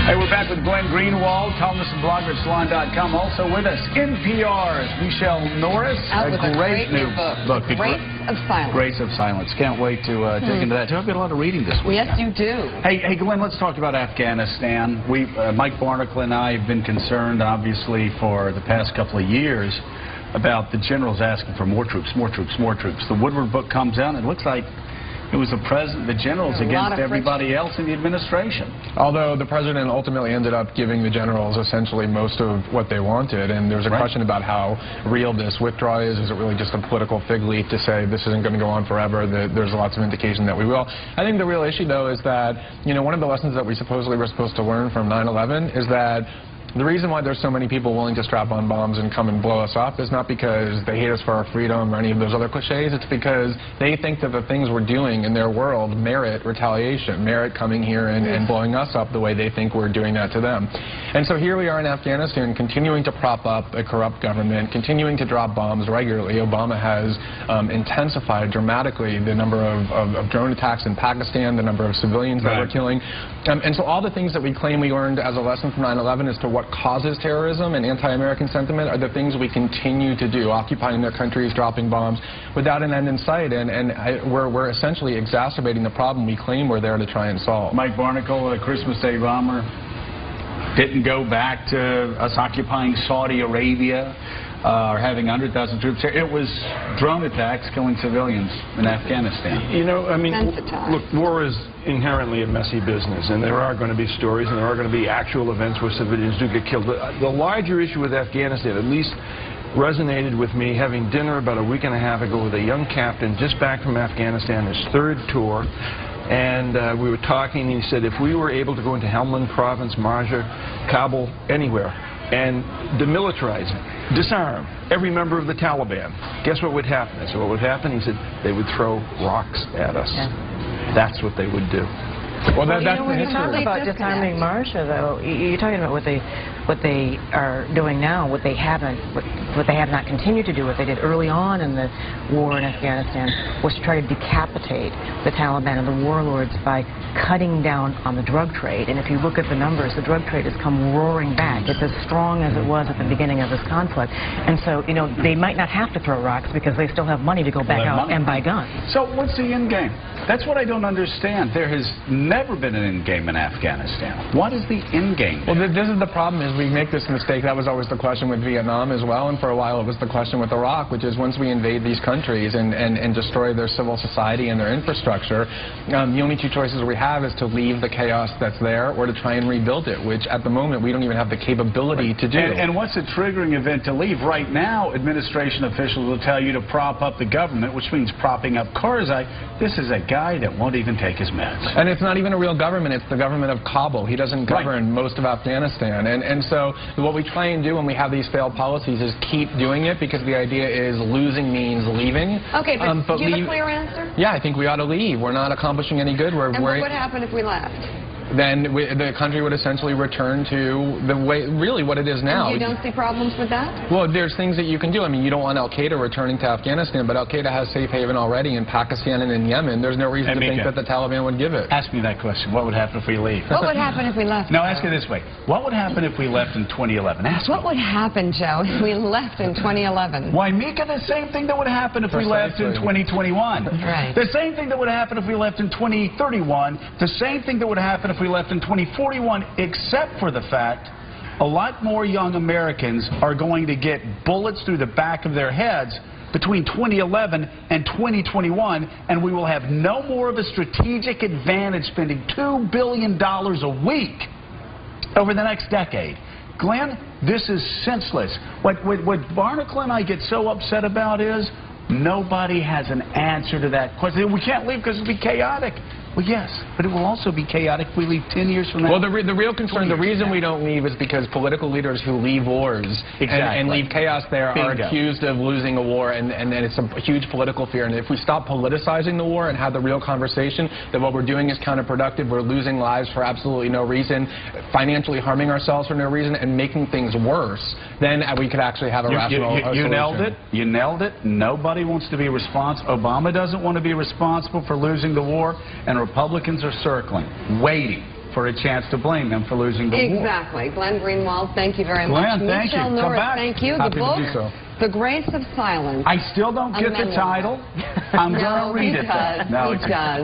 Hey, we're back with Glenn Greenwald, columnist and blogger at Salon.com. Also with us, NPR's Michelle Norris. Out with a great new book. Grace of Silence. Grace of Silence. Can't wait to dig into that. I've got a lot of reading this week. Yes, you do. Hey, Glenn, let's talk about Afghanistan. Mike Barnacle and I have been concerned, obviously, for the past couple of years about the generals asking for more troops, more troops, more troops. The Woodward book comes out, and it looks like it was the president, the generals against everybody else in the administration. Although the president ultimately ended up giving the generals essentially most of what they wanted, and there's a question about how real this withdrawal is. Is it really just a political fig leaf to say this isn't going to go on forever? There's lots of indication that we will. I think the real issue, though, is that, you know, one of the lessons that we supposedly were supposed to learn from 9/11 is that the reason why there's so many people willing to strap on bombs and come and blow us up is not because they hate us for our freedom or any of those other cliches. It's because they think that the things we're doing in their world merit retaliation, merit coming here and blowing us up the way they think we're doing that to them. And so here we are in Afghanistan continuing to prop up a corrupt government, continuing to drop bombs regularly. Obama has intensified dramatically the number of drone attacks in Pakistan, the number of civilians that we're killing. And so all the things that we claim we learned as a lesson from 9/11 as to what causes terrorism and anti-American sentiment are the things we continue to do, occupying their countries, dropping bombs, without an end in sight. And we're essentially exacerbating the problem we claim we're there to try and solve. Mike Barnacle, a Christmas Day bomber, didn't go back to us occupying Saudi Arabia or having 100,000 troops here. It was drone attacks killing civilians in Afghanistan. You know, I mean, look, war is inherently a messy business, and there are going to be stories and there are going to be actual events where civilians do get killed. The larger issue with Afghanistan, at least resonated with me having dinner about a week and a half ago with a young captain just back from Afghanistan, his third tour. And we were talking, and he said, if we were able to go into Helmand Province, Marja, Kabul, anywhere, and demilitarize it, disarm every member of the Taliban, guess what would happen? I said, what would happen? He said, they would throw rocks at us. Yeah. That's what they would do. Well, that's the history. About disarming Marja, though, you're talking about what they are doing now, what they have not continued to do, what they did early on in the war in Afghanistan, was to try to decapitate the Taliban and the warlords by cutting down on the drug trade. And if you look at the numbers, the drug trade has come roaring back. It's as strong as it was at the beginning of this conflict. And so, you know, they might not have to throw rocks because they still have money to go back out and buy guns. So what's the end game? That's what I don't understand. There has never been an end game in Afghanistan. What is the end game? Well, this is the problem, is we make this mistake. That was always the question with Vietnam as well, and for a while it was the question with Iraq, which is once we invade these countries and destroy their civil society and their infrastructure, the only two choices we have is to leave the chaos that's there or to try and rebuild it, which at the moment we don't even have the capability to do. And what's a triggering event to leave? Right now, administration officials will tell you to prop up the government, which means propping up Karzai. This is a guy that won't even take his meds. And it's not even a real government. It's the government of Kabul. He doesn't govern most of Afghanistan. And so what we try and do when we have these failed policies is keep doing it, because the idea is losing means leaving. Okay, but do you have a clear answer? Yeah, I think we ought to leave. We're not accomplishing any good. And what would happen if we left? Then the country would essentially return to the way, really what it is now. And you don't see problems with that? Well, there's things that you can do. I mean, you don't want Al-Qaeda returning to Afghanistan, but Al-Qaeda has safe haven already in Pakistan and in Yemen. There's no reason to think that the Taliban would give it. Ask me that question. What would happen if we leave? What would happen if we left? No, ask it this way. What would happen if we left in 2011? Ask What would happen, Joe, if we left in 2011? Why, Mika, the same thing that would happen if we left in 2021. Right. The same thing that would happen if we left in 2031. The same thing that would happen if we left in 2041, except for the fact a lot more young Americans are going to get bullets through the back of their heads between 2011 and 2021, and we will have no more of a strategic advantage spending $2 billion a week over the next decade. Glenn, this is senseless. What Barnacle and I get so upset about is nobody has an answer to that question. We can't leave because it will be chaotic. Well, yes, but it will also be chaotic if we leave 10 years from now. Well, the real concern, the reason we don't leave is because political leaders who leave wars and leave chaos there are accused of losing a war, and it's a huge political fear. And if we stop politicizing the war and have the real conversation that what we're doing is counterproductive, we're losing lives for absolutely no reason, financially harming ourselves for no reason, and making things worse, then we could actually have a rational solution. You nailed it. You nailed it. Nobody wants to be responsible. Obama doesn't want to be responsible for losing the war, and Republicans are circling, waiting for a chance to blame them for losing the war. Exactly. Glenn Greenwald, thank you very much. Glenn, thank you. Come back. Thank you. Happy the book, to do so. The Grace of Silence. I still don't get the title. I'm going to read it. No, he does.